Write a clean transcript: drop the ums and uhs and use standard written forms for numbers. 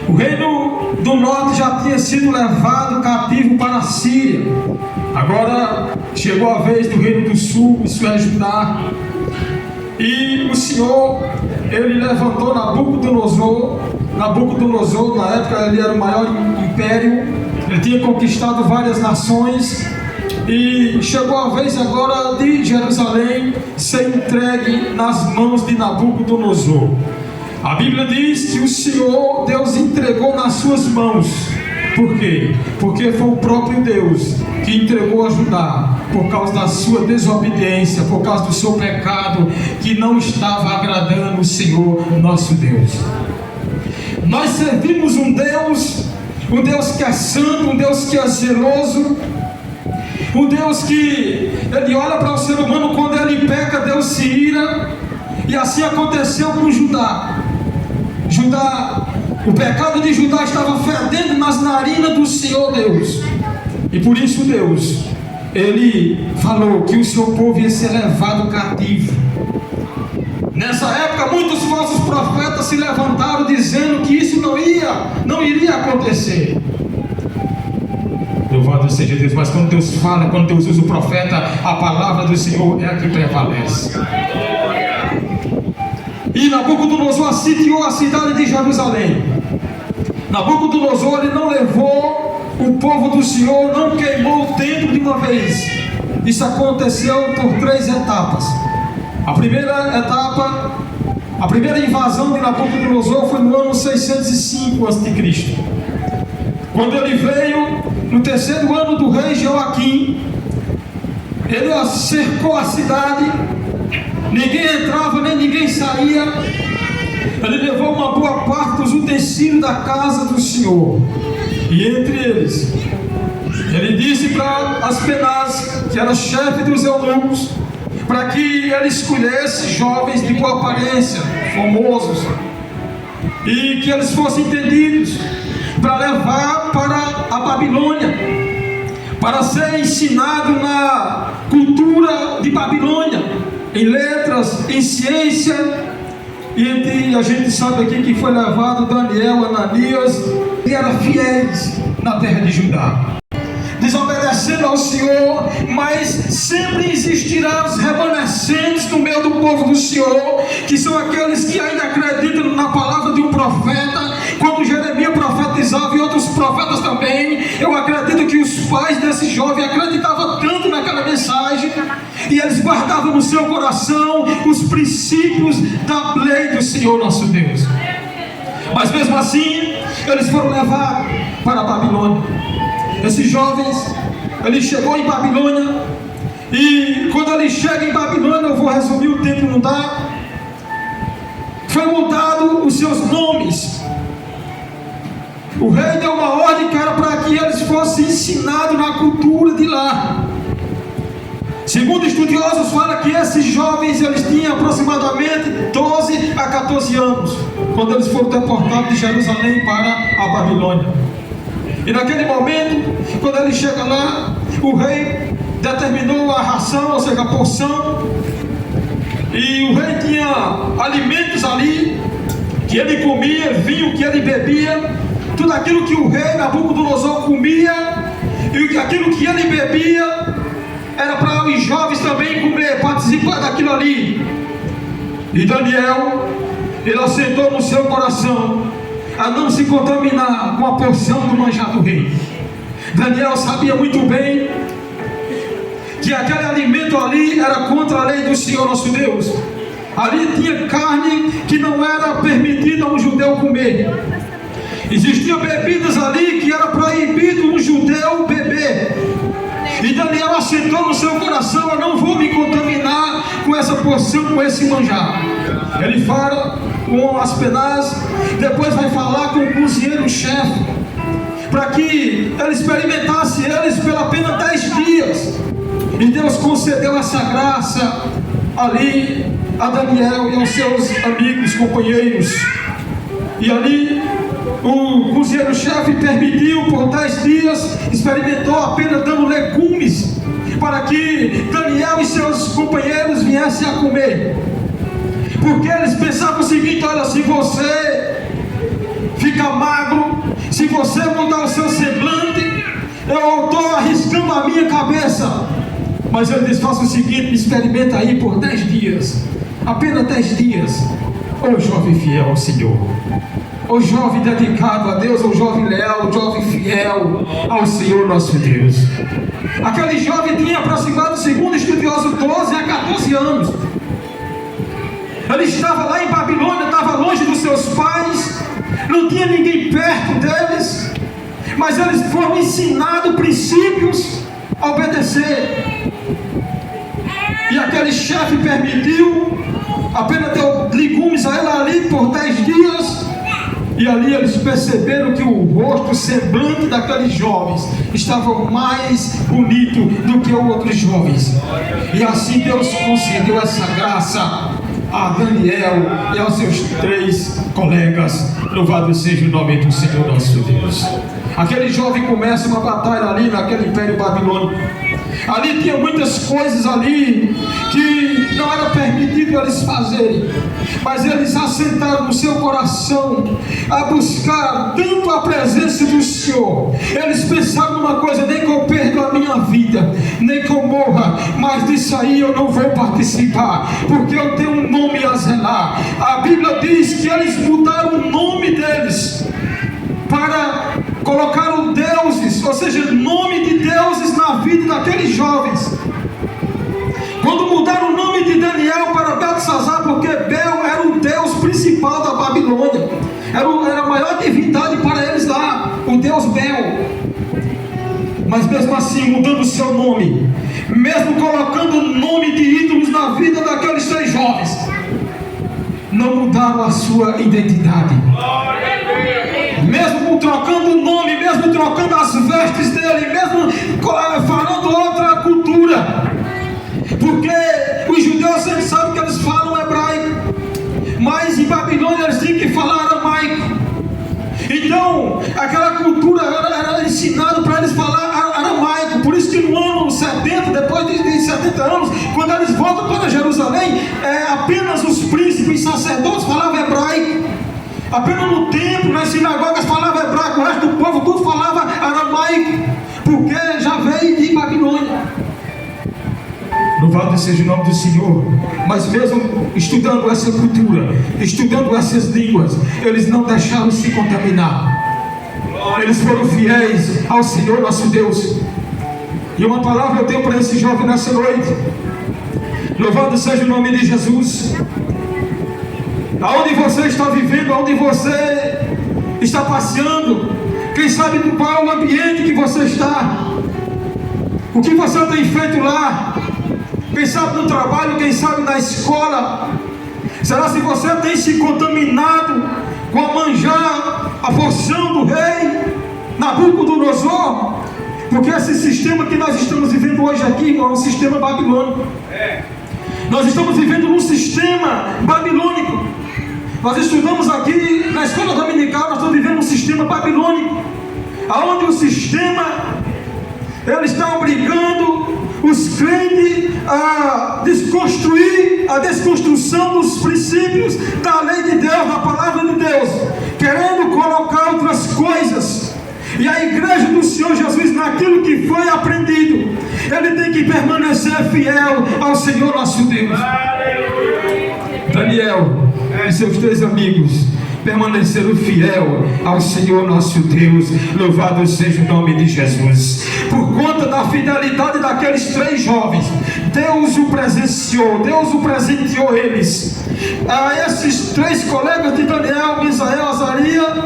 O reino do norte já tinha sido levado cativo para a Síria. Agora chegou a vez do reino do sul, isso é Judá. E o Senhor, ele levantou Nabucodonosor. Nabucodonosor, na época, ele era o maior império. Ele tinha conquistado várias nações. E chegou a vez agora de Jerusalém ser entregue nas mãos de Nabucodonosor. A Bíblia diz que o Senhor, Deus entregou nas suas mãos. Por quê? Porque foi o próprio Deus que entregou a Judá, por causa da sua desobediência, por causa do seu pecado, que não estava agradando o Senhor nosso Deus. Nós servimos um Deus que é santo, um Deus que é zeloso, um Deus que ele olha para o ser humano, quando ele peca, Deus se ira. E assim aconteceu com Judá. O pecado de Judá estava fedendo nas narinas do Senhor Deus. E por isso Deus, ele falou que o seu povo ia ser levado cativo. Nessa época, muitos falsos profetas se levantaram dizendo que isso não iria acontecer. Louvado seja Deus. Mas quando Deus fala, quando Deus usa o profeta, a palavra do Senhor é a que prevalece. E Nabucodonosor sitiou a cidade de Jerusalém. Nabucodonosor, ele não levou o povo do Senhor, não queimou o templo de uma vez. Isso aconteceu por 3 etapas. A primeira etapa, a primeira invasão de Nabucodonosor foi no ano 605 a.C. Quando ele veio no 3º ano do rei Joaquim, ele cercou a cidade. Ninguém entrava, nem ninguém saía. Ele levou uma boa parte dos utensílios da casa do Senhor. E entre eles, ele disse para Aspenaz, que era chefe dos eunucos, para que ele escolhesse jovens de boa aparência, famosos, e que eles fossem entendidos, para levar para a Babilônia, para ser ensinado na cultura de Babilônia, em letras, em ciência. E a gente sabe aqui que foi levado Daniel, Ananias, que eram fiéis na terra de Judá, desobedecendo ao Senhor, mas sempre existirão os remanescentes no meio do povo do Senhor, que são aqueles que ainda acreditam na palavra de um profeta. Quando Jeremias profetizava e outros profetas também, eu acredito que os pais desse jovem acreditavam tanto naquela mensagem, e eles guardavam no seu coração os princípios da lei do Senhor nosso Deus. Mas mesmo assim, eles foram levados para a Babilônia. Esses jovens, ele chegou em Babilônia, e quando ele chega em Babilônia, eu vou resumir, o tempo não dá, foi mudado os seus nomes. O rei deu uma ordem que era para que eles fossem ensinados na cultura de lá. Segundo estudiosos, fala que esses jovens, eles tinham aproximadamente 12 a 14 anos, quando eles foram deportados de Jerusalém para a Babilônia. E naquele momento, quando ele chega lá, o rei determinou a ração, ou seja, a porção. E o rei tinha alimentos ali, que ele comia, vinho que ele bebia. Tudo aquilo que o rei Nabucodonosor comia, e aquilo que ele bebia, era para os jovens também comer, participar daquilo ali. E Daniel, ele assentou no seu coração a não se contaminar com a porção do manjar do rei. Daniel sabia muito bem que aquele alimento ali era contra a lei do Senhor nosso Deus. Ali tinha carne que não era permitida a um judeu comer. Existiam bebidas ali que era proibido um judeu beber. E Daniel assentou no seu coração: eu não vou me contaminar com essa porção, com esse manjar. Ele fala com Aspenaz, depois vai falar com o cozinheiro-chefe, para que ele experimentasse eles pela apenas 10 dias. E Deus concedeu essa graça ali a Daniel e aos seus amigos, companheiros. E ali o cozinheiro-chefe permitiu por 10 dias, experimentou apenas dando legumes, para que Daniel e seus companheiros viessem a comer. Porque eles pensavam o seguinte: olha, se você ficar ficar magro, se você mudar o seu semblante, eu estou arriscando a minha cabeça. Mas ele diz: faça o seguinte, me experimenta aí por 10 dias, apenas 10 dias. Ô jovem fiel ao Senhor, ô jovem dedicado a Deus, ô jovem leal, ô jovem fiel ao Senhor nosso Deus. Aquele jovem tinha aproximado, segundo estudioso, 12 a 14 anos. Ele estava lá em Babilônia, estava longe dos seus pais, não tinha ninguém perto deles, mas eles foram ensinados princípios a obedecer. E aquele chefe permitiu, apenas deu legumes a ela ali por 10 dias, e ali eles perceberam que o rosto, o semblante daqueles jovens estava mais bonito do que outros jovens. E assim Deus concedeu essa graça a Daniel e aos seus 3 colegas. Louvado seja o nome do Senhor nosso Deus. Aquele jovem começa uma batalha ali naquele império babilônico. Ali tinha muitas coisas ali que não era permitido eles fazerem, mas eles assentaram no seu coração a buscar tanto a presença do Senhor. Eles pensaram numa coisa: nem que eu perda a minha vida, nem que eu morra, mas disso aí eu não vou participar, porque eu tenho um nome a zelar. A Bíblia diz que eles mudaram o nome deles para colocaram deuses, ou seja, nome de deuses na vida daqueles jovens. Quando mudaram o nome de Daniel para Beltesazar, porque Bel era o deus principal da Babilônia, era a maior divindade para eles lá, o deus Bel. Mas mesmo assim, mudando o seu nome, mesmo colocando o nome de ídolos na vida daqueles 3 jovens, não mudaram a sua identidade. Mesmo trocando o nome, mesmo trocando as vestes dele, mesmo falando outra cultura, porque os judeus sempre sabem que eles falam hebraico, mas em Babilônia eles tinham que falar aramaico. Então aquela cultura era ensinada para eles falar aramaico. Por isso que no ano 70, depois de 70 anos, quando eles voltam para Jerusalém, apenas os príncipes e sacerdotes falavam hebraico. Apenas no templo, nas sinagogas falavam hebraico, o resto do povo tudo falava aramaico, porque já veio de Babilônia. Louvado seja o nome do Senhor. Mas mesmo estudando essa cultura, estudando essas línguas, eles não deixaram se contaminar. Eles foram fiéis ao Senhor nosso Deus. E uma palavra eu tenho para esse jovem nessa noite. Louvado seja o nome de Jesus. Aonde você está vivendo, aonde você está passeando, quem sabe qual é o ambiente que você está, o que você tem feito lá, quem sabe no trabalho, quem sabe na escola. Será se você tem se contaminado com a manjar, a porção do rei Nabucodonosor? Porque esse sistema que nós estamos vivendo hoje aqui é um sistema babilônico. Nós estamos vivendo num sistema babilônico. Nós estudamos aqui na escola dominical, nós estamos vivendo um sistema babilônico, onde o sistema ele está obrigando os crentes a desconstruir a desconstrução dos princípios da lei de Deus, da palavra de Deus, querendo colocar outras coisas. E a igreja do Senhor Jesus, naquilo que foi aprendido, ele tem que permanecer fiel ao Senhor nosso Deus. Daniel e seus 3 amigos permaneceram fiel ao Senhor nosso Deus. Louvado seja o nome de Jesus. Por conta da fidelidade daqueles 3 jovens, Deus o presenciou, Deus o presenteou eles. A esses 3 colegas de Daniel, Misael, Azarias